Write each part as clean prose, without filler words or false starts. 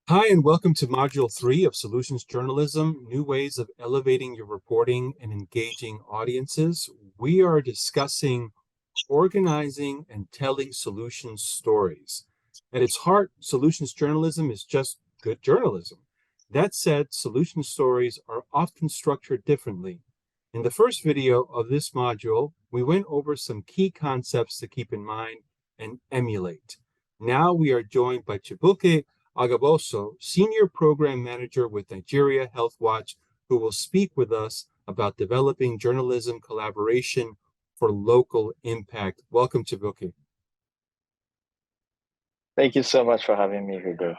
Hi, and welcome to Module 3 of Solutions Journalism, New Ways of Elevating Your Reporting and Engaging Audiences. We are discussing organizing and telling solutions stories. At its heart, solutions journalism is just good journalism. That said, solution stories are often structured differently. In the first video of this module, we went over some key concepts to keep in mind and emulate. Now we are joined by Chibuike Alagboso, Senior Program Manager with Nigeria Health Watch, who will speak with us about developing journalism collaboration for local impact. Welcome, Chibuike. Thank you so much for having me, Hugo.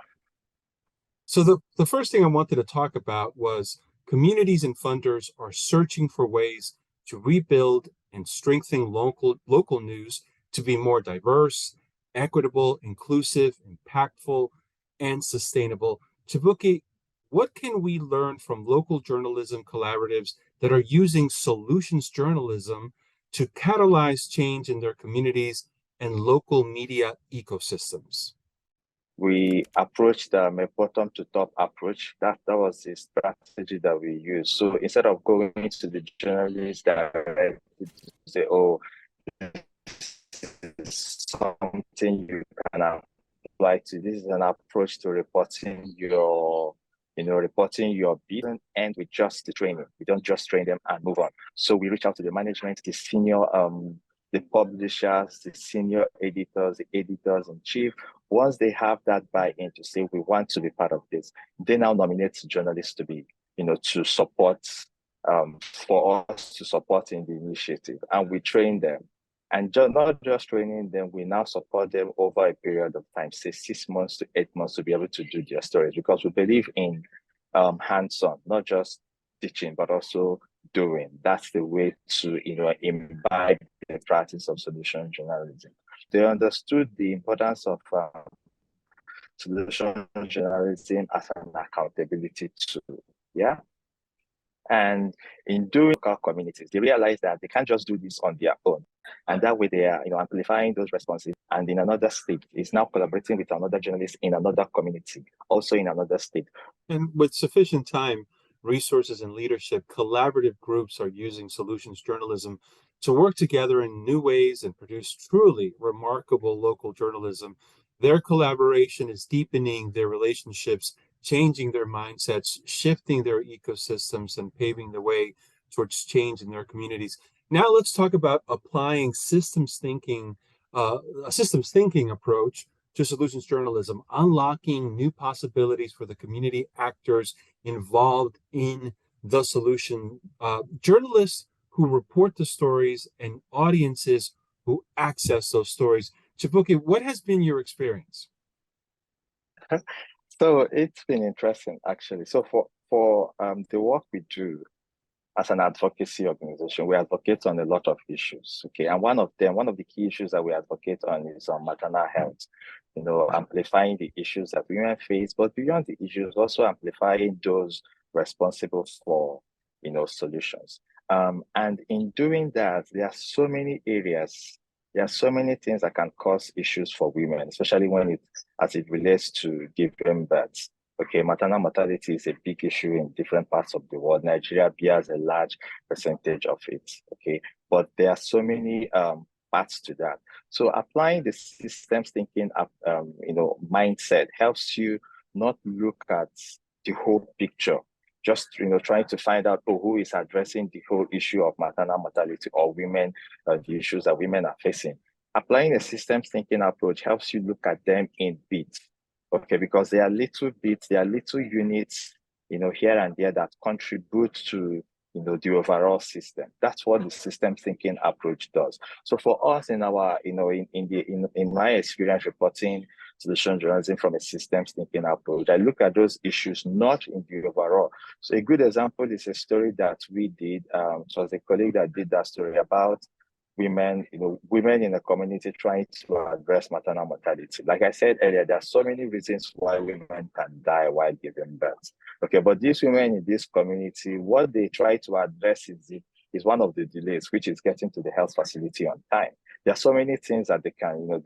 So the first thing I wanted to talk about was communities and funders are searching for ways to rebuild and strengthen local news to be more diverse, equitable, inclusive, impactful, and sustainable. Chibuike, what can we learn from local journalism collaboratives that are using solutions journalism to catalyze change in their communities and local media ecosystems? We approached a bottom to top approach. That was the strategy that we used. So instead of going to the journalists directly to say, oh, this is something you can apply to. This is an approach to reporting your business, and we just the training. We don't just train them and move on. So we reach out to the management, the senior the publishers, the senior editors, the editors in chief. Once they have that buy-in to say we want to be part of this, they now nominate journalists to be, to support for us to support in the initiative, and we train them. And not just training them, we now support them over a period of time, say 6 months to 8 months, to be able to do their stories, because we believe in hands-on, not just teaching, but also doing. That's the way to, imbibe the practice of solution journalism. They understood the importance of solution journalism as an accountability tool. Yeah. And in doing our communities, they realize that they can't just do this on their own. And that way they are, amplifying those responses. And in another state, is now collaborating with another journalist in another community, also in another state. And with sufficient time, resources, and leadership, collaborative groups are using solutions journalism to work together in new ways and produce truly remarkable local journalism. Their collaboration is deepening their relationships, changing their mindsets, shifting their ecosystems, and paving the way towards change in their communities. Now let's talk about applying a systems thinking approach to solutions journalism, unlocking new possibilities for the community actors involved in the solution. Journalists who report the stories and audiences who access those stories. Chibuike, what has been your experience? So it's been interesting, actually. So for the work we do as an advocacy organization, we advocate on a lot of issues. Okay, and one of the key issues that we advocate on is maternal health. Amplifying the issues that women face, but beyond the issues, also amplifying those responsible for, solutions. And in doing that, there are so many areas, there are so many things that can cause issues for women, especially as it relates to giving birth. Okay, maternal mortality is a big issue in different parts of the world. Nigeria bears a large percentage of it. Okay, but there are so many parts to that. So applying the systems thinking mindset helps you not look at the whole picture, just trying to find out who is addressing the whole issue of maternal mortality or women, the issues that women are facing. Applying a systems thinking approach helps you look at them in bits. Okay, because there are little bits, there are little units, here and there that contribute to, the overall system. That's what the system thinking approach does. So for us in our, in my experience reporting solution journalism from a systems thinking approach, I look at those issues not in the overall. So a good example is a story that we did. It was a colleague that did that story about women in the community trying to address maternal mortality. Like I said earlier, there are so many reasons why women can die while giving birth. Okay, but these women in this community, what they try to address is one of the delays, which is getting to the health facility on time. There are so many things that the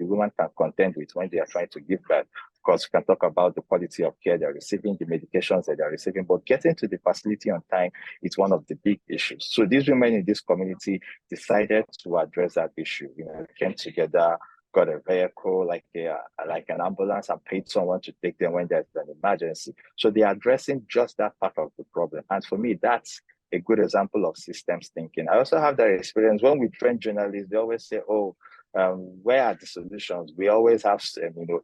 woman can contend with when they are trying to give birth. course, we can talk about the quality of care they're receiving, the medications that they're receiving, but getting to the facility on time is one of the big issues. So these women in this community decided to address that issue. They came together, got a vehicle like an ambulance, and paid someone to take them when there's an emergency. So they're addressing just that part of the problem. And for me, that's a good example of systems thinking. I also have that experience when we train journalists. They always say, "Oh, where are the solutions? We always have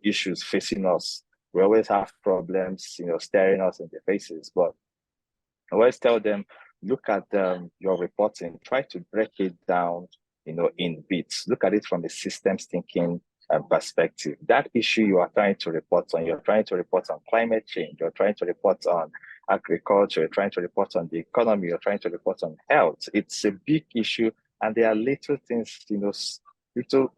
issues facing us. We always have problems, staring us in the faces." But I always tell them, look at your reporting, try to break it down, in bits. Look at it from a systems thinking perspective. That issue you are trying to report on, you're trying to report on climate change, you're trying to report on agriculture, you're trying to report on the economy, you're trying to report on health. It's a big issue, and there are little things, little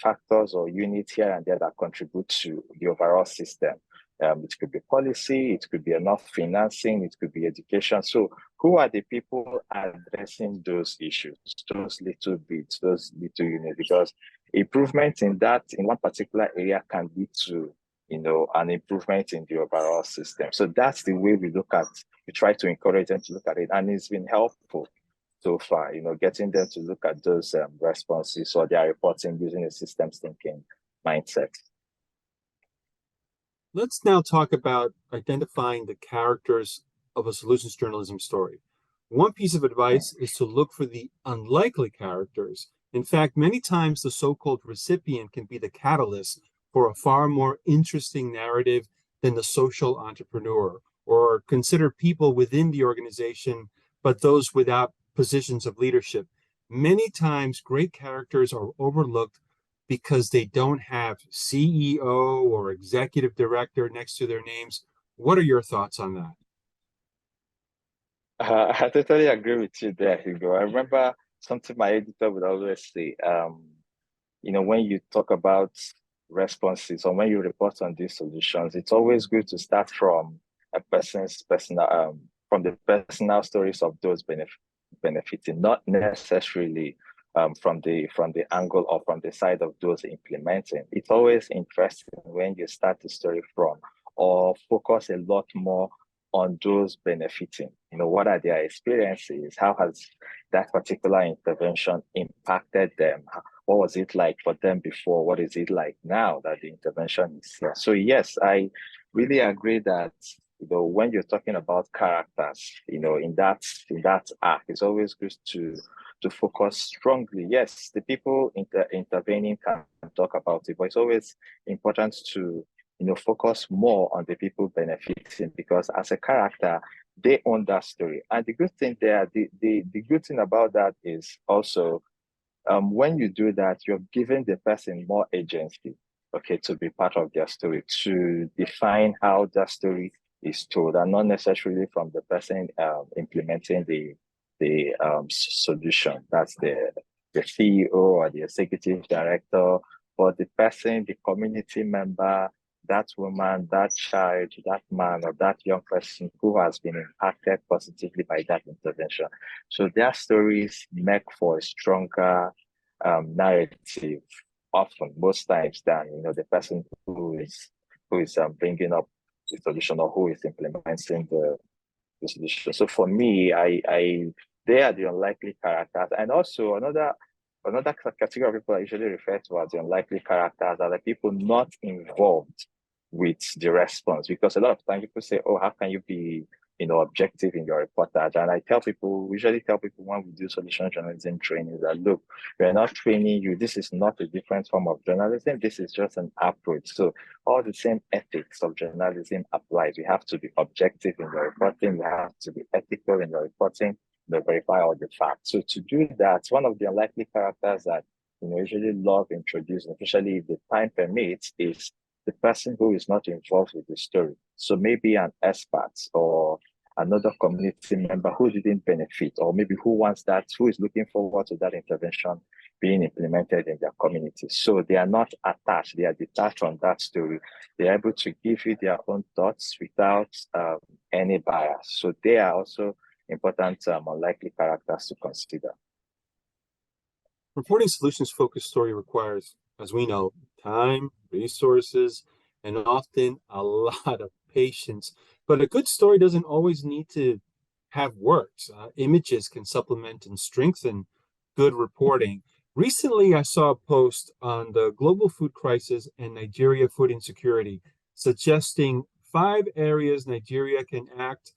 factors or units here and there that contribute to the overall system. It could be policy, it could be enough financing, it could be education. So who are the people addressing those issues, those little bits, those little units? Because improvement in one particular area can lead to, an improvement in the overall system. So that's the way we try to encourage them to look at it. And it's been helpful so far, getting them to look at those responses or their reporting using a systems thinking mindset. Let's now talk about identifying the characters of a solutions journalism story. One piece of advice is to look for the unlikely characters. In fact, many times the so-called recipient can be the catalyst for a far more interesting narrative than the social entrepreneur, or consider people within the organization, but those without positions of leadership. Many times great characters are overlooked because they don't have CEO or executive director next to their names. What are your thoughts on that? I totally agree with you there, Hugo. I remember something my editor would always say, when you talk about responses or when you report on these solutions, it's always good to start from a person's personal, from the personal stories of those benefiting, not necessarily from the angle or from the side of those implementing. It's always interesting when you start the story from or focus a lot more on those benefiting. What are their experiences? How has that particular intervention impacted them? What was it like for them before? What is it like now that the intervention is here? So yes, I really agree that when you're talking about characters, in that arc, it's always good to focus strongly. Yes, the people intervening can talk about it, but it's always important to focus more on the people benefiting, because as a character, they own that story. And the good thing there, the good thing about that is also when you do that, you're giving the person more agency, okay, to be part of their story, to define how that story is told, and not necessarily from the person implementing the solution. That's the CEO or the executive director, but the person, the community member, that woman, that child, that man, or that young person who has been impacted positively by that intervention. So their stories make for a stronger narrative, often, most times, than the person who is bringing up the solution or who is implementing the solution. So for me, I they are the unlikely characters, and also another category of people I usually refer to as the unlikely characters are the people not involved with the response. Because a lot of times people say, "Oh, how can you be objective in your reportage?" And I usually tell people when we do solution journalism training that, look, we're not training you. This is not a different form of journalism. This is just an approach. So all the same ethics of journalism applies. We have to be objective in the reporting. We have to be ethical in the reporting, to verify all the facts. So to do that, one of the unlikely characters that usually love introducing, especially if the time permits, is the person who is not involved with the story. So maybe an expert or another community member who didn't benefit, or maybe who is looking forward to that intervention being implemented in their community. So they are not attached, they are detached from that story. They're able to give you their own thoughts without any bias. So they are also important unlikely characters to consider. Reporting solutions-focused story requires, as we know, time, resources, and often a lot of patience. But a good story doesn't always need to have words. Images can supplement and strengthen good reporting. Recently, I saw a post on the global food crisis and Nigeria food insecurity, suggesting 5 areas Nigeria can act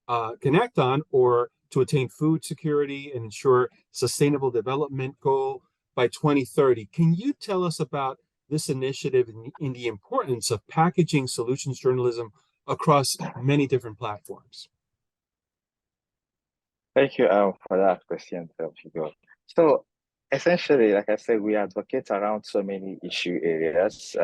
on or to attain food security and ensure sustainable development goal by 2030. Can you tell us about this initiative and the importance of packaging solutions journalism across many different platforms? Thank you for that question, Figo. So essentially, like I said, we advocate around so many issue areas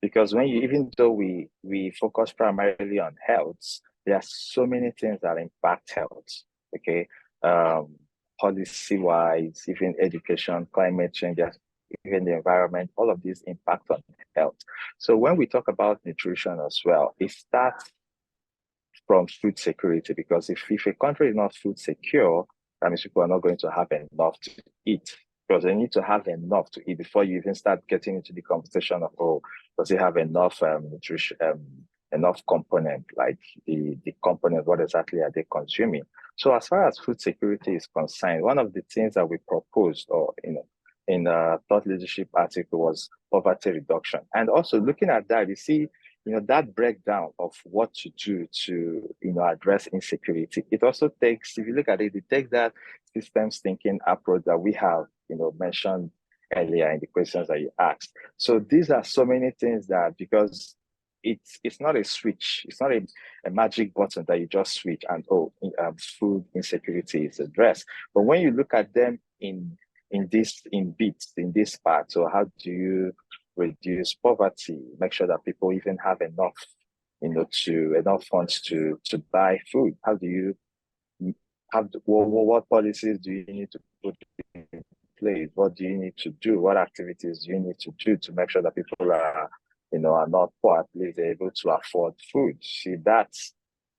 because when you, even though we focus primarily on health, there are so many things that impact health. Okay, um, policy-wise, even education, climate change, even the environment, all of these impact on health. So when we talk about nutrition as well, it starts from food security, because if a country is not food secure, that means people are not going to have enough to eat, because they need to have enough to eat before you even start getting into the conversation of, oh, does it have enough nutrition, enough component, like the component, what exactly are they consuming? So as far as food security is concerned, one of the things that we proposed, or in a thought leadership article, was poverty reduction. And also looking at that, you see, that breakdown of what to do to, address insecurity. It also takes, if you look at it, it takes that systems thinking approach that we have, mentioned earlier in the questions that you asked. So these are so many things that, because it's not a switch, it's not a magic button that you just switch and, food insecurity is addressed. But when you look at them in bits, in this part, so how do you reduce poverty, make sure that people even have enough, enough funds to buy food? How do you what policies do you need to put in place? What do you need to do? What activities do you need to do to make sure that people are not poor, at least they're able to afford food? See, that's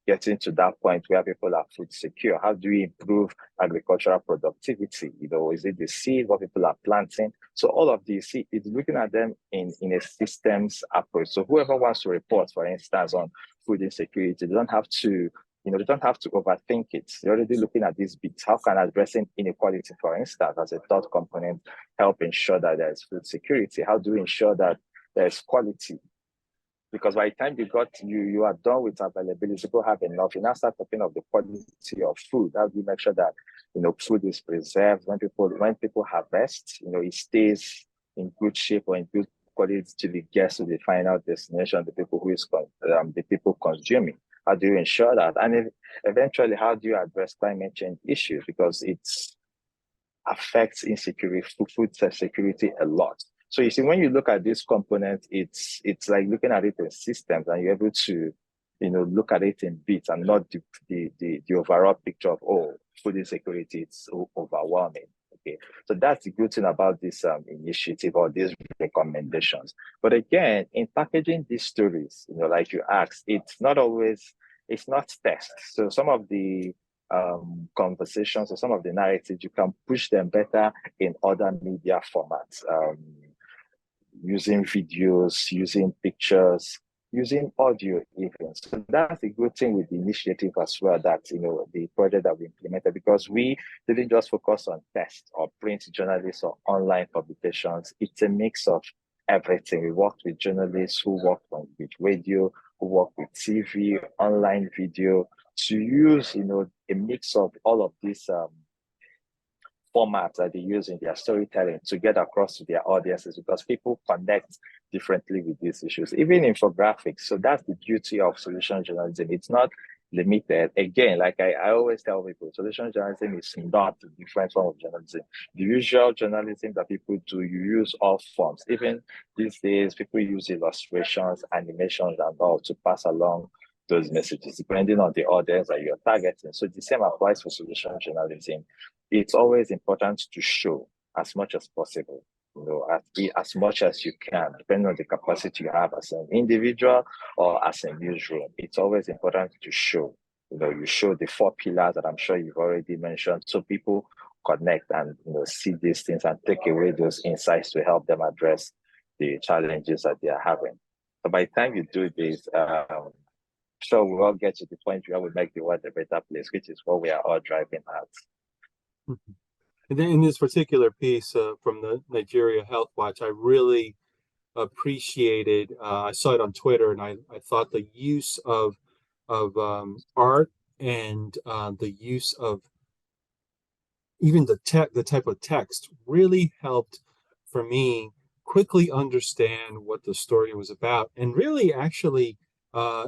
getting to that point where people are food secure. How do we improve agricultural productivity? Is it the seed, what people are planting? So all of these, see, it's looking at them in a systems approach. So whoever wants to report, for instance, on food insecurity, they don't have to, they don't have to overthink it. They're already looking at these bits. How can addressing inequality, for instance, as a third component, help ensure that there's food security? How do we ensure that there's quality? Because by the time you are done with availability, people have enough. You now start talking of the quality of food. How do you make sure that food is preserved when people harvest? It stays in good shape or in good quality till it gets to the final destination, the people consuming. How do you ensure that? And eventually, how do you address climate change issues? Because it affects food security a lot. So you see, when you look at this component, it's like looking at it in systems, and you're able to, look at it in bits and not the overall picture of, oh, food insecurity, it's overwhelming. Okay, so that's the good thing about this initiative or these recommendations. But again, in packaging these stories, like you asked, it's not test. So some of the conversations or some of the narratives, you can push them better in other media formats. Using videos, using pictures, using audio even. So that's a good thing with the initiative as well, that, the project that we implemented, because we didn't just focus on text or print journalists or online publications. It's a mix of everything. We worked with journalists who worked with radio, who worked with TV, online video, to use, a mix of all of these formats that they use in their storytelling to get across to their audiences, because people connect differently with these issues, even infographics. So that's the beauty of solution journalism. It's not limited. Again, like I always tell people, solution journalism is not a different form of journalism. The usual journalism that people do, you use all forms. Even these days, people use illustrations, animations, and all to pass along those messages, depending on the audience that you're targeting. So the same applies for solution journalism. It's always important to show as much as possible, as much as you can, depending on the capacity you have as an individual or as a newsroom. It's always important to show. You show the 4 pillars that I'm sure you've already mentioned, so people connect and see these things and take away those insights to help them address the challenges that they are having. So by the time you do this, sure we all get to the point where we make the world a better place, which is what we are all driving at. Mhm. And then in this particular piece from the Nigeria Health Watch, I really appreciated. I saw it on Twitter, and I thought the use of art and the use of even the type of text really helped for me quickly understand what the story was about, and really actually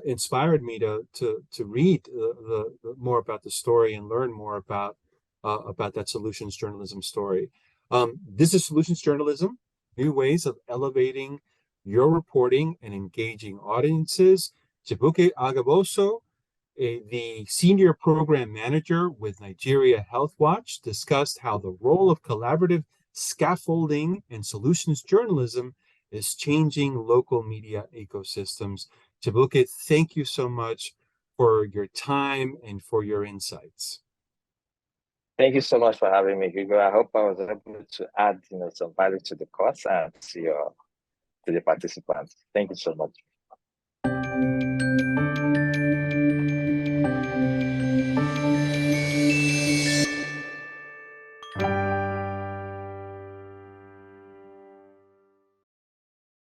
inspired me to read the more about the story and learn more about that solutions journalism story. This is solutions journalism, new ways of elevating your reporting and engaging audiences. Chibuike Agaboso, the senior program manager with Nigeria Health Watch, discussed how the role of collaborative scaffolding and solutions journalism is changing local media ecosystems. Chibuike, thank you so much for your time and for your insights. Thank you so much for having me, Hugo. I hope I was able to add, some value to the course and to the participants. Thank you so much.